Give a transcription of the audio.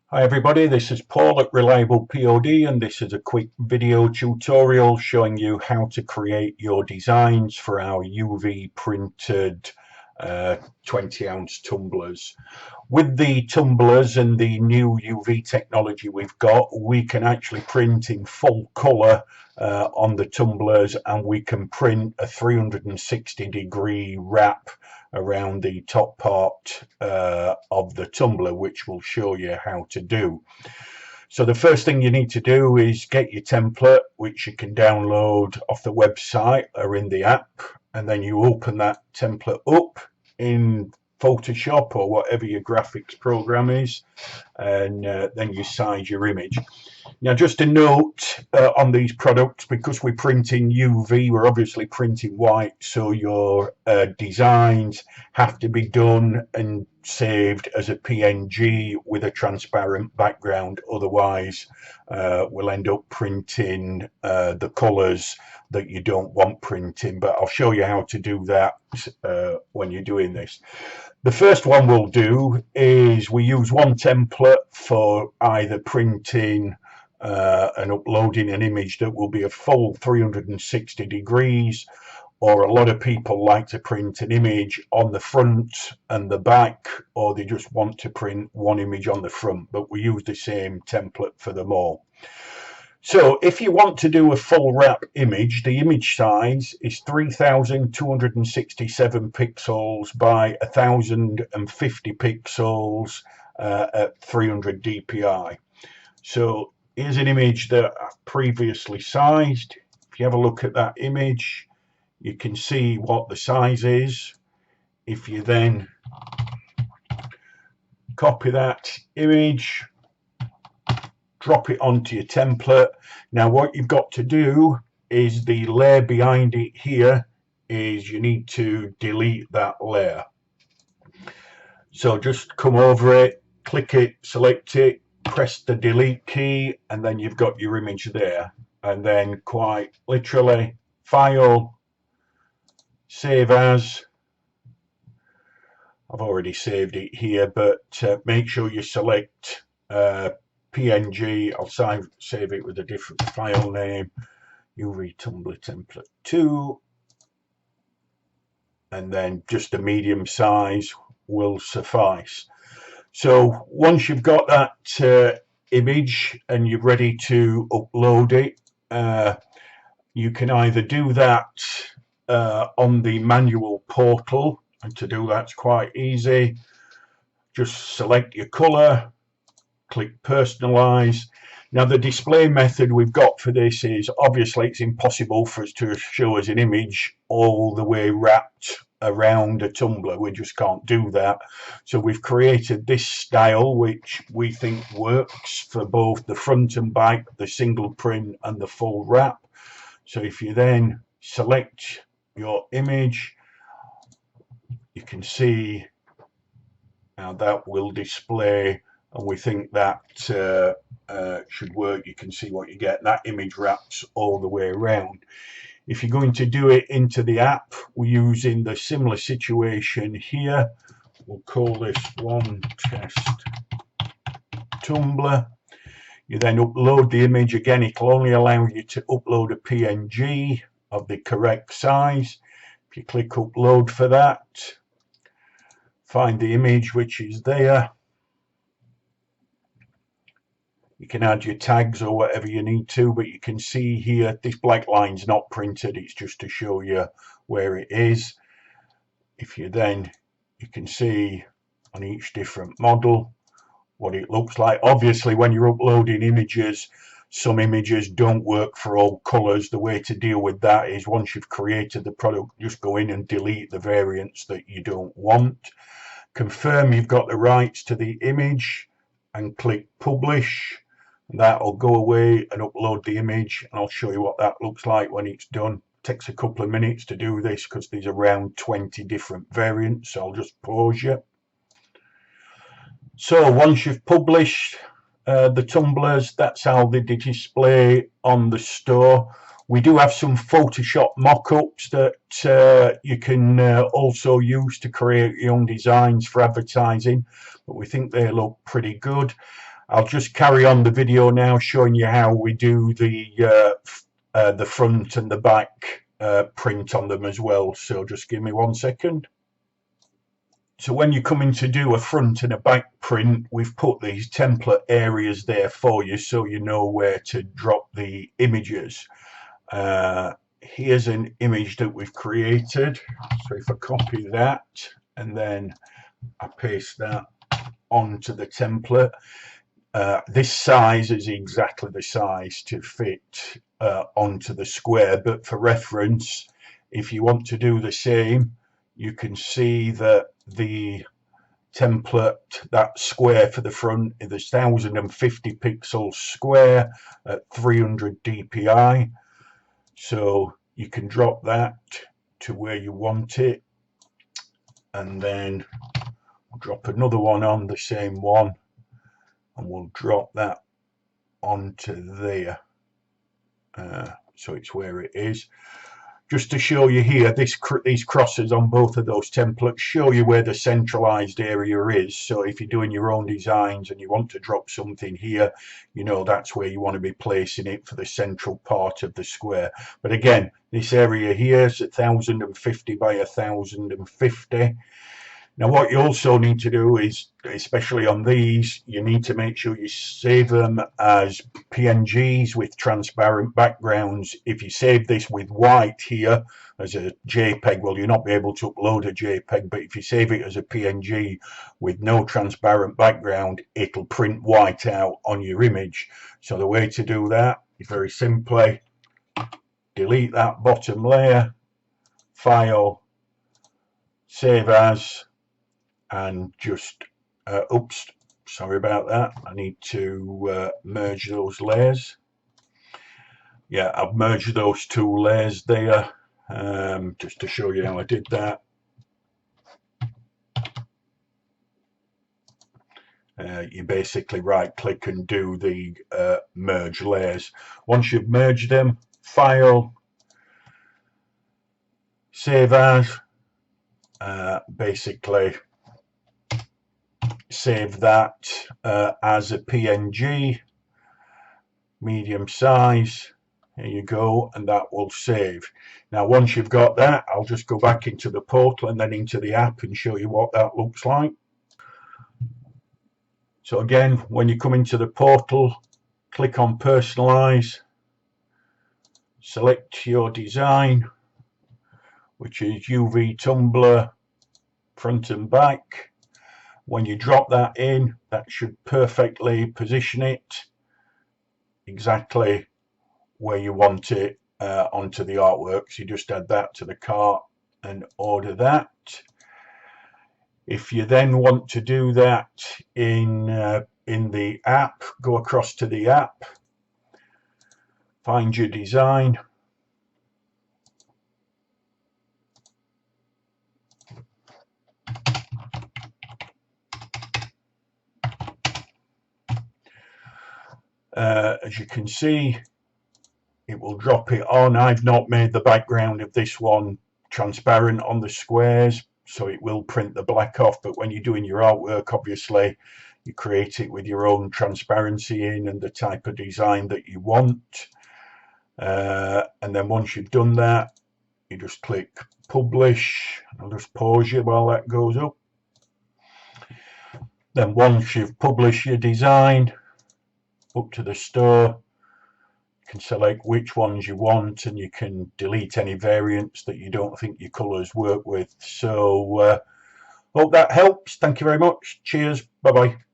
Hi everybody, this is Paul at Reliable POD, and this is a quick video tutorial showing you how to create your designs for our UV printed 20-ounce tumblers. With the tumblers and the new UV technology we've got, we can actually print in full colour on the tumblers, and we can print a 360-degree wrap around the top part of the tumbler, which will show you how to do. So the first thing you need to do is get your template, which you can download off the website or in the app, and then you open that template up in Photoshop or whatever your graphics program is, and then you size your image. Now, just a note on these products, because we're printing UV, we're obviously printing white, so your designs have to be done and saved as a PNG with a transparent background. Otherwise, we'll end up printing the colors that you don't want printing, but I'll show you how to do that when you're doing this. The first one we'll do is we use one template for either printing and uploading an image that will be a full 360 degrees, or a lot of people like to print an image on the front and the back, or they just want to print one image on the front, but we use the same template for them all. So if you want to do a full wrap image, the image size is 3267 pixels by 1050 pixels at 300 dpi. So here's an image that I've previously sized. If you have a look at that image, you can see what the size is. If you then copy that image, drop it onto your template. Now what you've got to do is the layer behind it here is you need to delete that layer. So just come over it, click it, select it, press the delete key, and then you've got your image there. And then quite literally, file, save as. I've already saved it here, but make sure you select PNG. I'll save it with a different file name, UV Tumblr template 2, and then just a medium size will suffice. So once you've got that image and you're ready to upload it, you can either do that on the manual portal, and to do that's quite easy. Just select your color, click personalize. Now the display method we've got for this is, obviously it's impossible for us to show us an image all the way wrapped around a tumbler. We just can't do that. So we've created this style which we think works for both the front and back, the single print and the full wrap. So if you then select your image, you can see now that will display, and we think that should work. You can see what you get. That image wraps all the way around. If you're going to do it into the app, we're using the similar situation here. We'll call this one test tumbler. You then upload the image. Again, it'll only allow you to upload a PNG of the correct size. If you click upload for that, find the image which is there. You can add your tags or whatever you need to, but you can see here this black line's not printed, it's just to show you where it is. If you then, you can see on each different model what it looks like. Obviously when you're uploading images, some images don't work for all colors. The way to deal with that is, once you've created the product, just go in and delete the variants that you don't want. Confirm you've got the rights to the image and click publish. That'll go away and upload the image, and I'll show you what that looks like when it's done. It takes a couple of minutes to do this because there's around 20 different variants, so I'll just pause you. So once you've published the tumblers, that's how they display on the store. We do have some Photoshop mock-ups that you can also use to create your own designs for advertising, but we think they look pretty good. I'll just carry on the video now showing you how we do the front and the back print on them as well. So just give me 1 second. So when you're coming to do a front and a back print, we've put these template areas there for you so you know where to drop the images. Here's an image that we've created. So if I copy that and then I paste that onto the template, this size is exactly the size to fit onto the square, but for reference, if you want to do the same, you can see that the template, that square for the front, is 1050 pixels square at 300 dpi. So you can drop that to where you want it, and then drop another one on the same one, and we'll drop that onto there. So it's where it is. Just to show you here, these crosses on both of those templates show you where the centralized area is. So if you're doing your own designs and you want to drop something here, you know that's where you want to be placing it for the central part of the square. But again, this area here is 1050 by 1050. Now what you also need to do is, especially on these, you need to make sure you save them as PNGs with transparent backgrounds. If you save this with white here as a JPEG, well, you'll not be able to upload a JPEG, but if you save it as a PNG with no transparent background, it'll print white out on your image. So the way to do that is very simply delete that bottom layer, File, Save As, and just oops, sorry about that, I need to merge those layers. Yeah, I've merged those two layers there, just to show you how I did that. You basically right click and do the merge layers. Once you've merged them, File, Save As, basically save that as a PNG, medium size. Here you go, and that will save. Now once you've got that, I'll just go back into the portal and then into the app and show you what that looks like. So again, when you come into the portal, click on Personalize, select your design, which is UV Tumbler front and back. When you drop that in, that should perfectly position it exactly where you want it onto the artwork. So you just add that to the cart and order that. If you then want to do that in the app, go across to the app, find your design, as you can see, it will drop it on. I've not made the background of this one transparent on the squares, so it will print the black off, but when you're doing your artwork, obviously you create it with your own transparency in and the type of design that you want. And then once you've done that, you just click publish. I'll just pause you while that goes up. Then once you've published your design up to the store, you can select which ones you want, and you can delete any variants that you don't think your colours work with. So hope that helps. Thank you very much. Cheers. Bye bye.